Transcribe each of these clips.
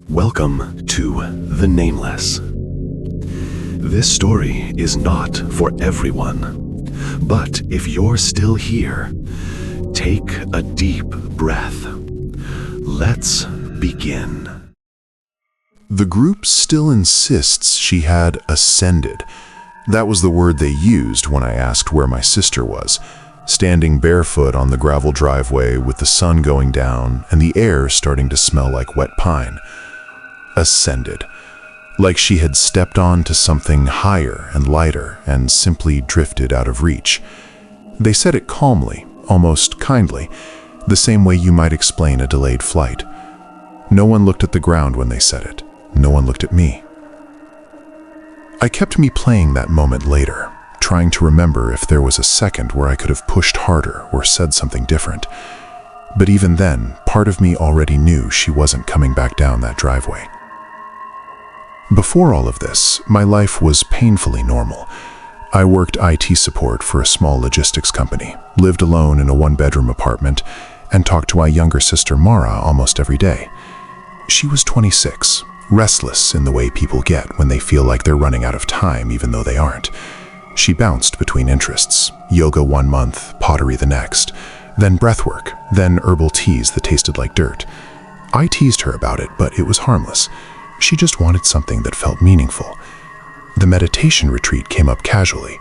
Welcome to The Nameless. This story is not for everyone, but if you're still here, take a deep breath. Let's begin. The group still insists she had ascended. That was the word they used when I asked where my sister was, standing barefoot on the gravel driveway with the sun going down and the air starting to smell like wet pine. Ascended, like she had stepped on to something higher and lighter and simply drifted out of reach. They said it calmly, almost kindly, the same way you might explain a delayed flight. No one looked at the ground when they said it. No one looked at me. I kept me playing that moment later, trying to remember if there was a second where I could have pushed harder or said something different. But even then, part of me already knew she wasn't coming back down that driveway. Before all of this, my life was painfully normal. I worked IT support for a small logistics company, lived alone in a one-bedroom apartment, and talked to my younger sister Mara almost every day. She was 26, restless in the way people get when they feel like they're running out of time even though they aren't. She bounced between interests, yoga one month, pottery the next, then breathwork, then herbal teas that tasted like dirt. I teased her about it, but it was harmless. She just wanted something that felt meaningful. The meditation retreat came up casually.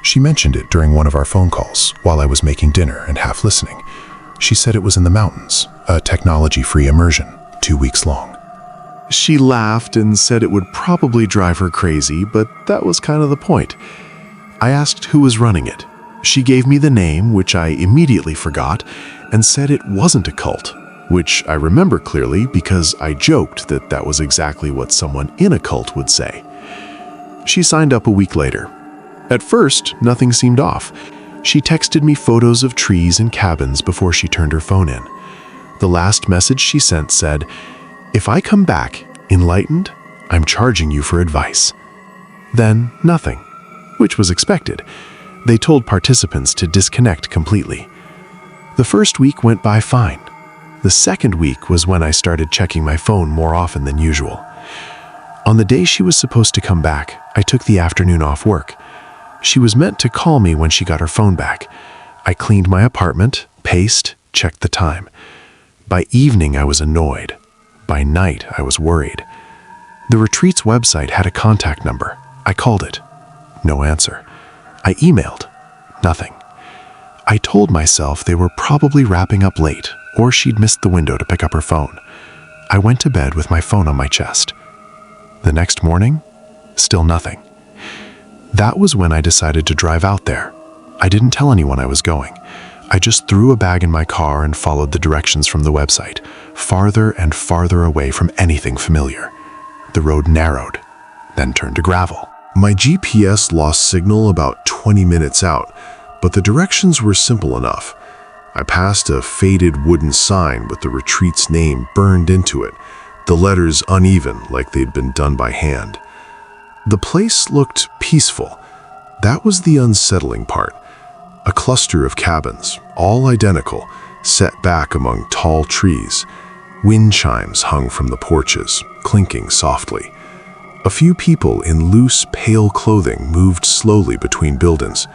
She mentioned it during one of our phone calls while I was making dinner and half listening. She said it was in the mountains, a technology-free immersion, 2 weeks long. She laughed and said it would probably drive her crazy, but that was kind of the point. I asked who was running it. She gave me the name, which I immediately forgot, and said it wasn't a cult, which I remember clearly because I joked that that was exactly what someone in a cult would say. She signed up a week later. At first, nothing seemed off. She texted me photos of trees and cabins before she turned her phone in. The last message she sent said, "If I come back enlightened, I'm charging you for advice." Then nothing, which was expected. They told participants to disconnect completely. The first week went by fine. The second week was when I started checking my phone more often than usual. On the day she was supposed to come back, I took the afternoon off work. She was meant to call me when she got her phone back. I cleaned my apartment, paced, checked the time. By evening, I was annoyed. By night, I was worried. The retreat's website had a contact number. I called it. No answer. I emailed. Nothing. I told myself they were probably wrapping up late, or she'd missed the window to pick up her phone. I went to bed with my phone on my chest. The next morning, still nothing. That was when I decided to drive out there. I didn't tell anyone I was going. I just threw a bag in my car and followed the directions from the website, farther and farther away from anything familiar. The road narrowed, then turned to gravel. My GPS lost signal about 20 minutes out, but the directions were simple enough. I passed a faded wooden sign with the retreat's name burned into it, the letters uneven like they'd been done by hand. The place looked peaceful. That was the unsettling part. A cluster of cabins, all identical, set back among tall trees. Wind chimes hung from the porches, clinking softly. A few people in loose, pale clothing moved slowly between buildings.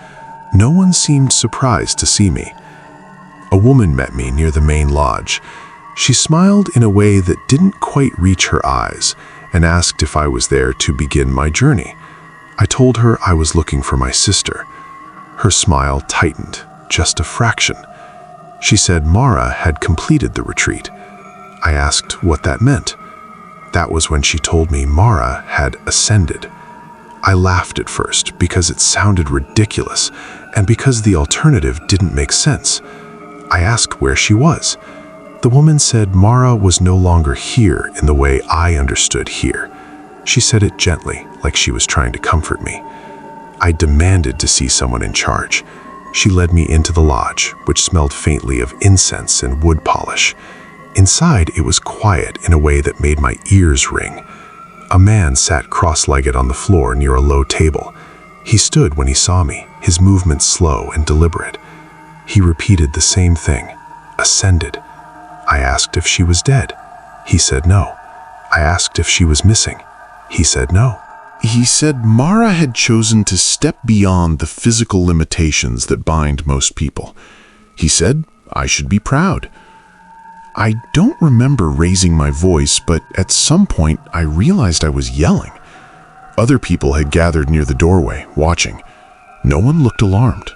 No one seemed surprised to see me. A woman met me near the main lodge. She smiled in a way that didn't quite reach her eyes and asked if I was there to begin my journey. I told her I was looking for my sister. Her smile tightened, just a fraction. She said Mara had completed the retreat. I asked what that meant. That was when she told me Mara had ascended. I laughed at first because it sounded ridiculous and because the alternative didn't make sense. I asked where she was. The woman said Mara was no longer here in the way I understood here. She said it gently, like she was trying to comfort me. I demanded to see someone in charge. She led me into the lodge, which smelled faintly of incense and wood polish. Inside, it was quiet in a way that made my ears ring. A man sat cross-legged on the floor near a low table. He stood when he saw me, his movements slow and deliberate. He repeated the same thing, ascended. I asked if she was dead. He said no. I asked if she was missing. He said no. He said Mara had chosen to step beyond the physical limitations that bind most people. He said I should be proud. I don't remember raising my voice, but at some point I realized I was yelling. Other people had gathered near the doorway, watching. No one looked alarmed.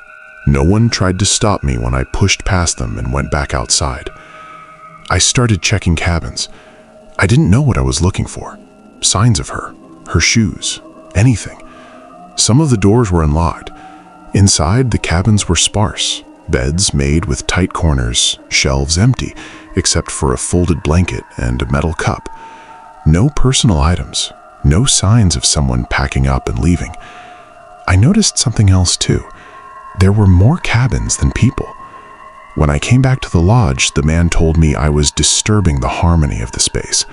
No one tried to stop me when I pushed past them and went back outside. I started checking cabins. I didn't know what I was looking for. Signs of her shoes, anything. Some of the doors were unlocked. Inside, the cabins were sparse. Beds made with tight corners, shelves empty, except for a folded blanket and a metal cup. No personal items, no signs of someone packing up and leaving. I noticed something else too. There were more cabins than people. When I came back to the lodge, the man told me I was disturbing the harmony of the space.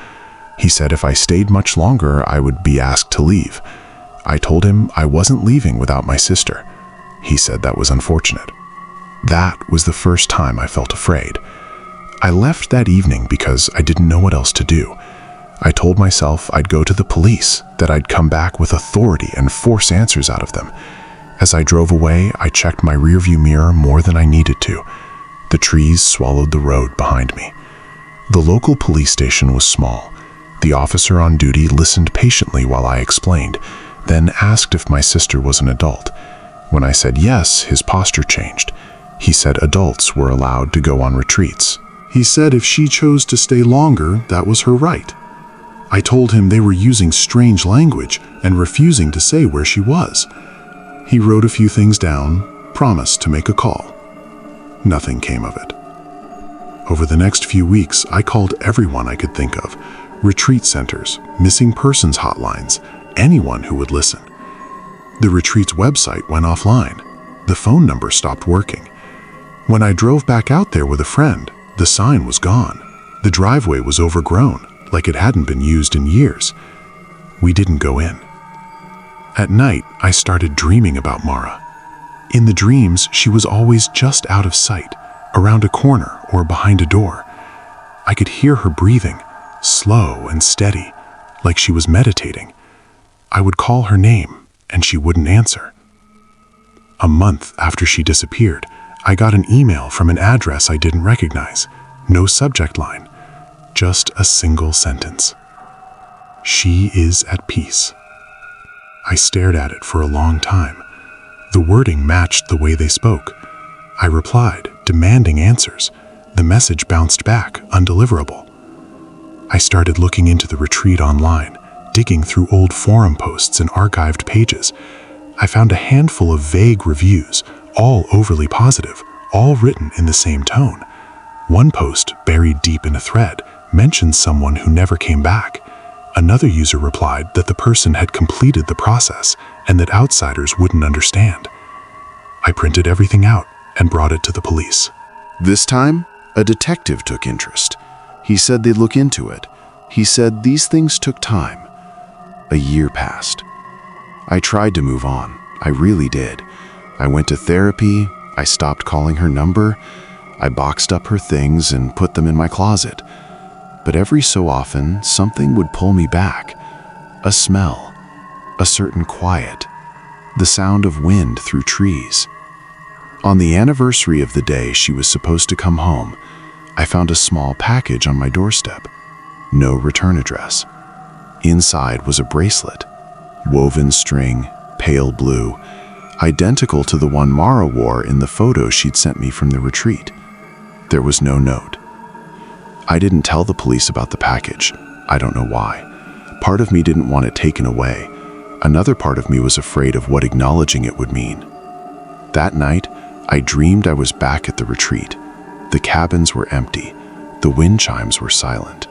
He said if I stayed much longer, I would be asked to leave. I told him I wasn't leaving without my sister. He said that was unfortunate. That was the first time I felt afraid. I left that evening because I didn't know what else to do. I told myself I'd go to the police, that I'd come back with authority and force answers out of them. As I drove away, I checked my rearview mirror more than I needed to. The trees swallowed the road behind me. The local police station was small. The officer on duty listened patiently while I explained, then asked if my sister was an adult. When I said yes, his posture changed. He said adults were allowed to go on retreats. He said if she chose to stay longer, that was her right. I told him they were using strange language and refusing to say where she was. He wrote a few things down, promised to make a call. Nothing came of it. Over the next few weeks, I called everyone I could think of, retreat centers, missing persons hotlines, anyone who would listen. The retreat's website went offline. The phone number stopped working. When I drove back out there with a friend, the sign was gone. The driveway was overgrown, like it hadn't been used in years. We didn't go in. At night, I started dreaming about Mara. In the dreams, she was always just out of sight, around a corner or behind a door. I could hear her breathing, slow and steady, like she was meditating. I would call her name, and she wouldn't answer. A month after she disappeared, I got an email from an address I didn't recognize. No subject line, just a single sentence. She is at peace. I stared at it for a long time. The wording matched the way they spoke. I replied, demanding answers. The message bounced back, undeliverable. I started looking into the retreat online, digging through old forum posts and archived pages. I found a handful of vague reviews, all overly positive, all written in the same tone. One post, buried deep in a thread, mentioned someone who never came back. Another user replied that the person had completed the process and that outsiders wouldn't understand. I printed everything out and brought it to the police. This time, a detective took interest. He said they'd look into it. He said these things took time. A year passed. I tried to move on. I really did. I went to therapy. I stopped calling her number. I boxed up her things and put them in my closet. But every so often, something would pull me back. A smell, a certain quiet, the sound of wind through trees. On the anniversary of the day she was supposed to come home, I found a small package on my doorstep. No return address. Inside was a bracelet, woven string, pale blue, identical to the one Mara wore in the photo she'd sent me from the retreat. There was no note. I didn't tell the police about the package. I don't know why. Part of me didn't want it taken away. Another part of me was afraid of what acknowledging it would mean. That night, I dreamed I was back at the retreat. The cabins were empty. The wind chimes were silent.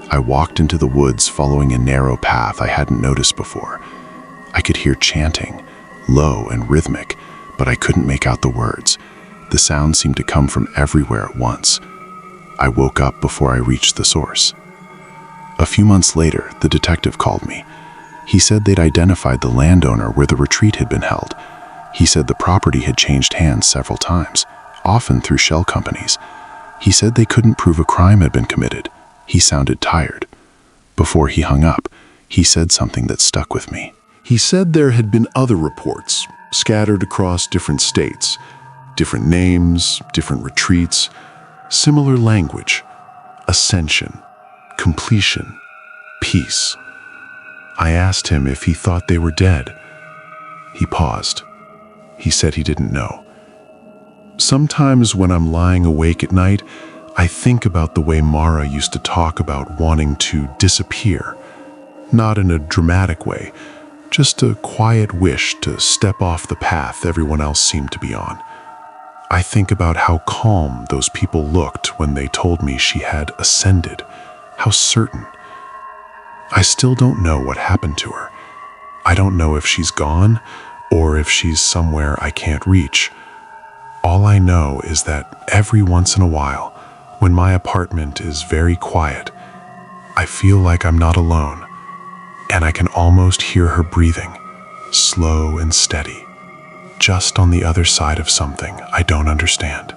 I walked into the woods following a narrow path I hadn't noticed before. I could hear chanting, low and rhythmic, but I couldn't make out the words. The sound seemed to come from everywhere at once. I woke up before I reached the source. A few months later, the detective called me. He said they'd identified the landowner where the retreat had been held. He said the property had changed hands several times, often through shell companies. He said they couldn't prove a crime had been committed. He sounded tired. Before he hung up, he said something that stuck with me. He said there had been other reports, scattered across different states, different names, different retreats, similar language, ascension, completion, peace. I asked him if he thought they were dead. He paused. He said he didn't know. Sometimes when I'm lying awake at night, I think about the way Mara used to talk about wanting to disappear. Not in a dramatic way, just a quiet wish to step off the path everyone else seemed to be on. I think about how calm those people looked when they told me she had ascended, how certain. I still don't know what happened to her. I don't know if she's gone or if she's somewhere I can't reach. All I know is that every once in a while, when my apartment is very quiet, I feel like I'm not alone, and I can almost hear her breathing, slow and steady, just on the other side of something I don't understand.